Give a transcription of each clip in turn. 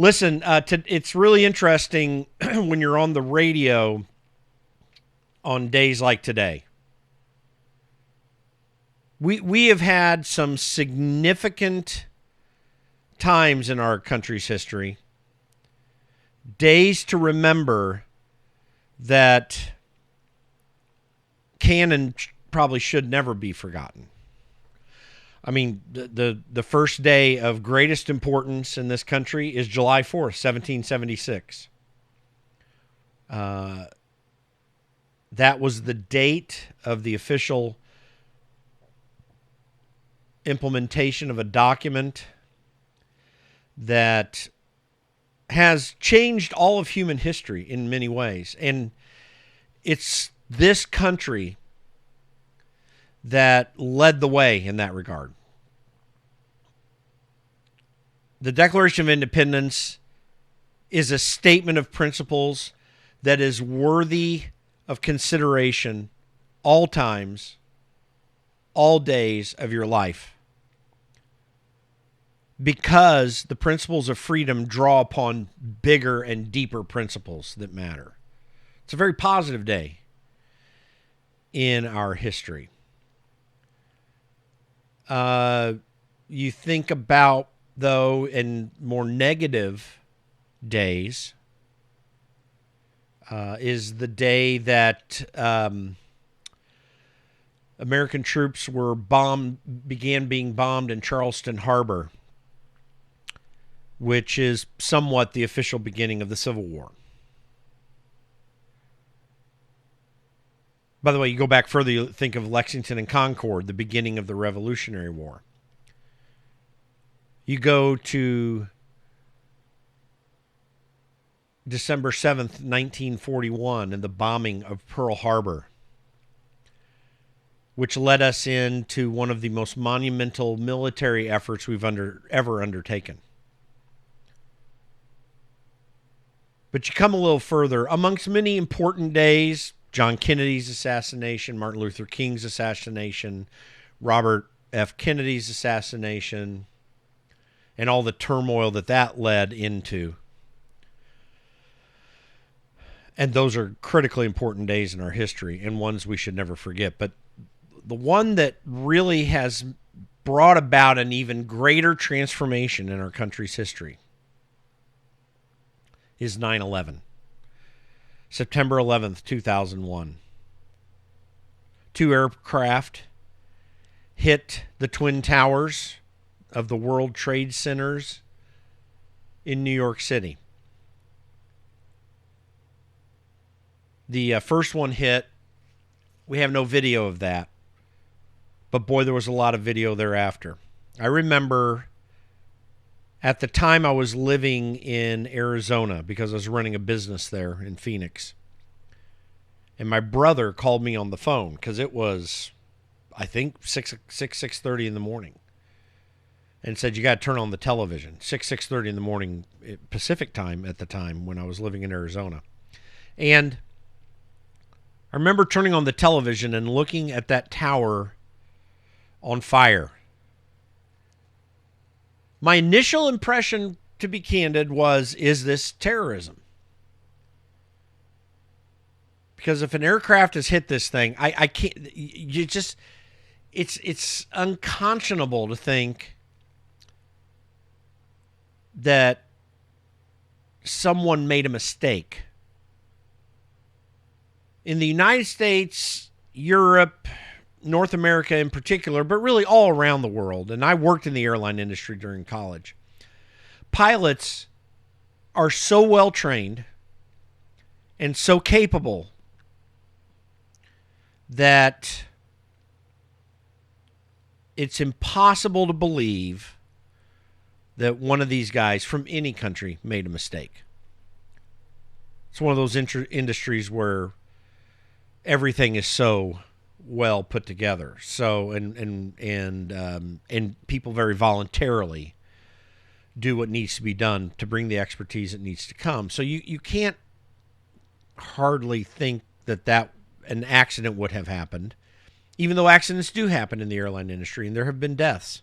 Listen, it's really interesting when you're on the radio on days like today. We have had some significant times in our country's history, days to remember that can and probably should never be forgotten. I mean, the first day of greatest importance in this country is July 4th, 1776. That was the date of the official implementation of a document that has changed all of human history in many ways. And it's this country that led the way in that regard. The Declaration of Independence is a statement of principles that is worthy of consideration all times, all days of your life, because the principles of freedom draw upon bigger and deeper principles that matter. It's a very positive day in our history. You think about, though, in more negative days, is the day that American troops began being bombed in Charleston Harbor, which is somewhat the official beginning of the Civil War. By the way, you go back further, you think of Lexington and Concord, the beginning of the Revolutionary War. You go to December 7th, 1941, and the bombing of Pearl Harbor, which led us into one of the most monumental military efforts we've ever undertaken. But you come a little further, amongst many important days, John Kennedy's assassination, Martin Luther King's assassination, Robert F. Kennedy's assassination, and all the turmoil that led into. And those are critically important days in our history and ones we should never forget. But the one that really has brought about an even greater transformation in our country's history is 9/11. September 11th, 2001. 2 aircraft hit the Twin Towers of the World Trade Centers in New York City. The first one hit. We have no video of that. But boy, there was a lot of video thereafter. I remember at the time I was living in Arizona because I was running a business there in Phoenix. And my brother called me on the phone because it was, I think, 6:30 in the morning. And said, you got to turn on the television. 6:30 in the morning Pacific time at the time when I was living in Arizona. And I remember turning on the television and looking at that tower on fire. My initial impression, to be candid, was, is this terrorism? Because if an aircraft has hit this thing, I can't, it's unconscionable to think that someone made a mistake. In the United States, Europe, North America in particular, but really all around the world, and I worked in the airline industry during college, pilots are so well trained and so capable that it's impossible to believe that one of these guys from any country made a mistake. It's one of those industries where everything is so well put together. So and people very voluntarily do what needs to be done to bring the expertise that needs to come. So you can't hardly think that an accident would have happened, even though accidents do happen in the airline industry and there have been deaths.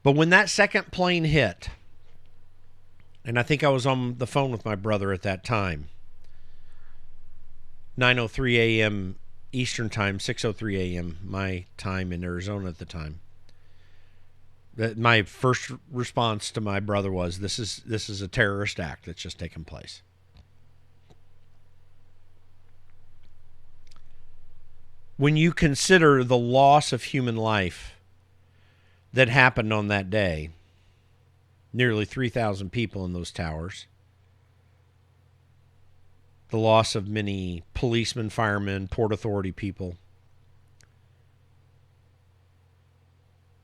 But when that second plane hit, and I think I was on the phone with my brother at that time. 9:03 a.m. Eastern Time, 6:03 a.m. my time in Arizona at the time. My first response to my brother was, "This is a terrorist act that's just taken place." When you consider the loss of human life that happened on that day, nearly 3,000 people in those towers, the loss of many policemen, firemen, Port Authority people,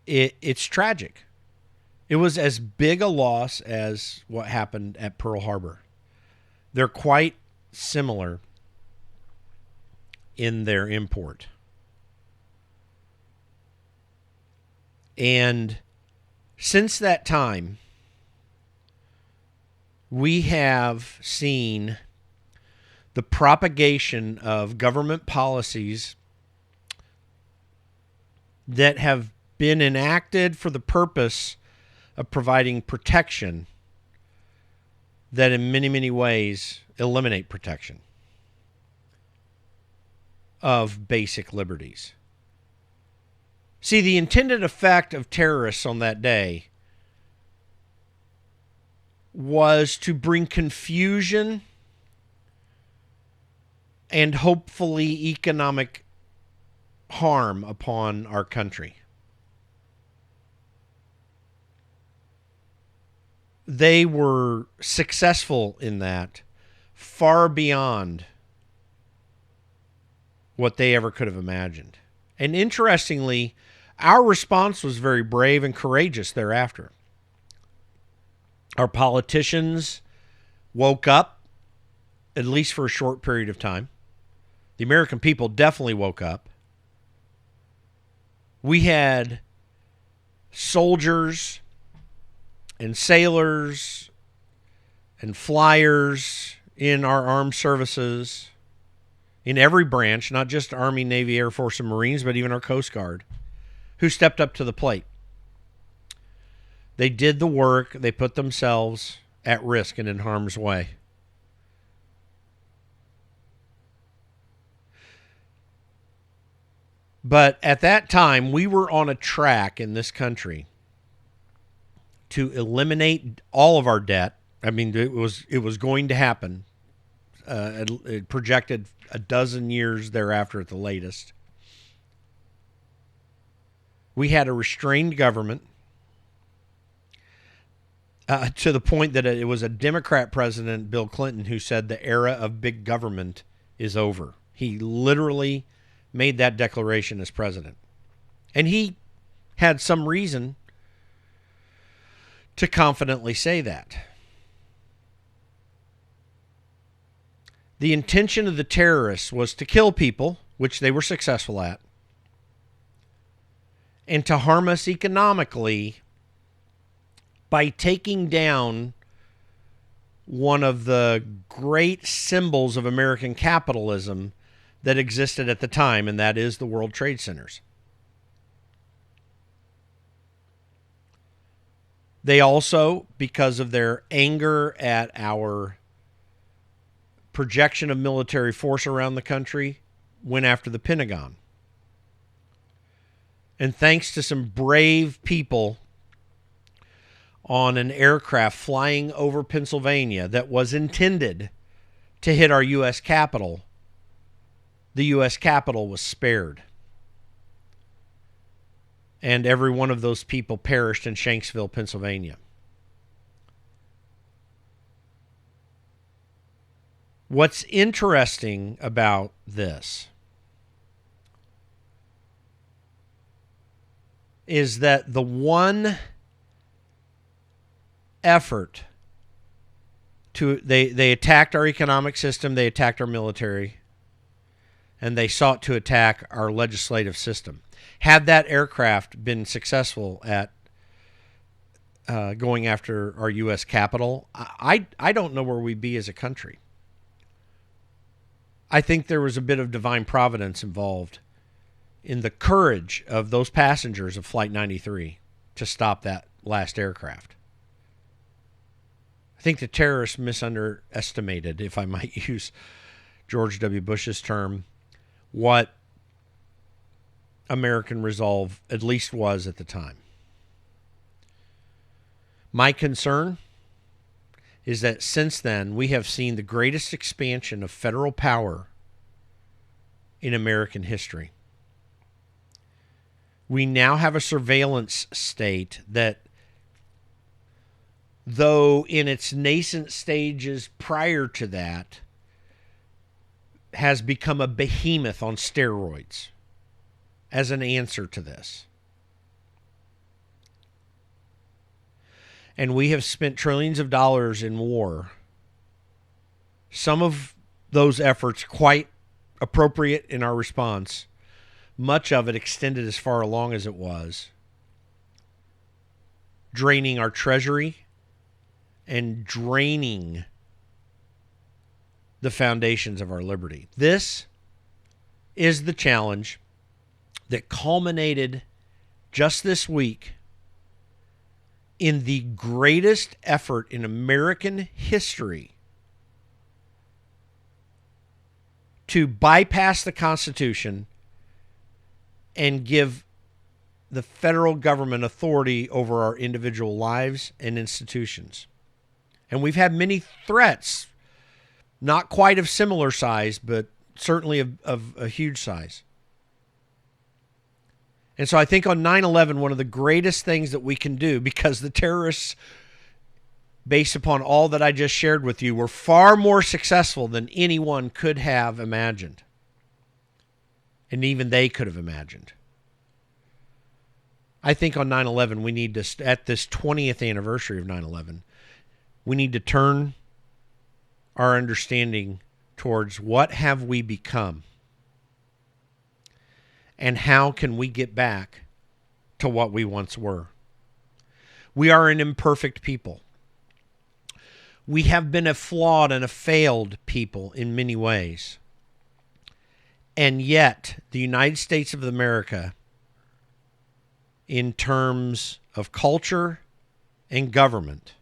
it's tragic. It was as big a loss as what happened at Pearl Harbor. They're quite similar in their import. And since that time, we have seen the propagation of government policies that have been enacted for the purpose of providing protection that in many, many ways eliminate protection of basic liberties. See, the intended effect of terrorists on that day was to bring confusion and hopefully economic harm upon our country. They were successful in that far beyond what they ever could have imagined. And interestingly, our response was very brave and courageous thereafter. Our politicians woke up, at least for a short period of time. The American people definitely woke up. We had soldiers and sailors and flyers in our armed services, in every branch, not just Army, Navy, Air Force, and Marines, but even our Coast Guard, who stepped up to the plate. They did the work. They put themselves at risk and in harm's way. But at that time, we were on a track in this country to eliminate all of our debt. I mean, it was going to happen. It projected a dozen years thereafter at the latest. We had a restrained government to the point that it was a Democrat president, Bill Clinton, who said the era of big government is over. He literally made that declaration as president. And he had some reason to confidently say that. The intention of the terrorists was to kill people, which they were successful at, and to harm us economically by taking down one of the great symbols of American capitalism that existed at the time, and that is the World Trade Centers. They also, because of their anger at our projection of military force around the country, went after the Pentagon. And thanks to some brave people on an aircraft flying over Pennsylvania that was intended to hit our U.S. Capitol, the U.S. Capitol was spared. And every one of those people perished in Shanksville, Pennsylvania. What's interesting about this is that the one effort they attacked our economic system, they attacked our military, and they sought to attack our legislative system. Had that aircraft been successful at going after our U.S. Capitol, I don't know where we'd be as a country. I think there was a bit of divine providence involved in the courage of those passengers of Flight 93 to stop that last aircraft. I think the terrorists misunderestimated, if I might use George W. Bush's term, what American resolve at least was at the time. My concern is that since then, we have seen the greatest expansion of federal power in American history. We now have a surveillance state that, though in its nascent stages prior to that, has become a behemoth on steroids as an answer to this. And we have spent trillions of dollars in war. Some of those efforts quite appropriate in our response. Much of it extended as far along as it was, draining our treasury and draining the foundations of our liberty. This is the challenge that culminated just this week in the greatest effort in American history to bypass the Constitution and give the federal government authority over our individual lives and institutions. And we've had many threats, not quite of similar size, but certainly of a huge size. And so I think on 9/11, one of the greatest things that we can do, because the terrorists, based upon all that I just shared with you, were far more successful than anyone could have imagined. And even they could have imagined. I think on 9/11, we need to, at this 20th anniversary of 9/11, we need to turn our understanding towards what have we become and how can we get back to what we once were. We are an imperfect people. We have been a flawed and a failed people in many ways. And yet, the United States of America, in terms of culture and government,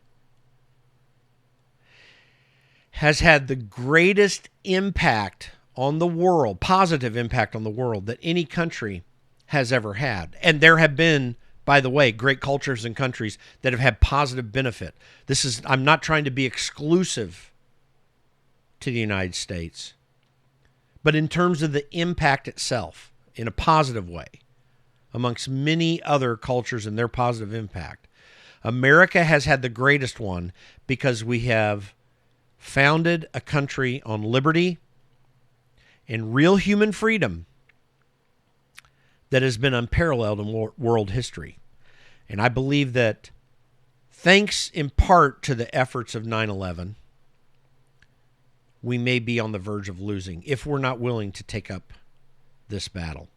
has had the greatest impact on the world, positive impact on the world, that any country has ever had. And there have been, by the way, great cultures and countries that have had positive benefit. I'm not trying to be exclusive to the United States, but in terms of the impact itself, in a positive way, amongst many other cultures and their positive impact, America has had the greatest one because we have founded a country on liberty and real human freedom that has been unparalleled in world history. And I believe that thanks in part to the efforts of 9/11, we may be on the verge of losing if we're not willing to take up this battle.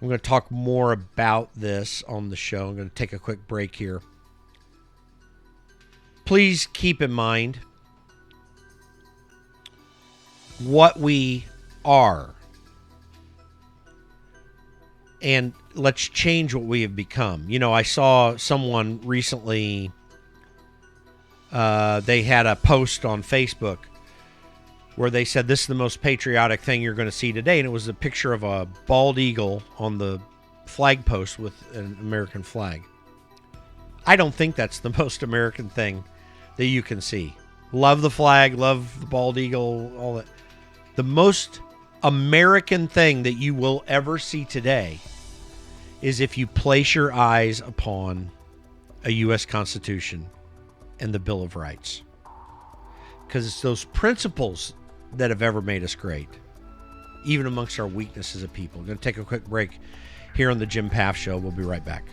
I'm going to talk more about this on the show. I'm going to take a quick break here. Please keep in mind what we are, and let's change what we have become. You know, I saw someone recently, they had a post on Facebook where they said, this is the most patriotic thing you're going to see today, and it was a picture of a bald eagle on the flag post with an American flag. I don't think that's the most American thing that you can see. Love the flag, love the bald eagle, all that. The most American thing that you will ever see today is if you place your eyes upon a U.S. Constitution and the Bill of Rights. Because it's those principles that have ever made us great, even amongst our weaknesses as a people. I'm going to take a quick break here on the Jim Paff Show. We'll be right back.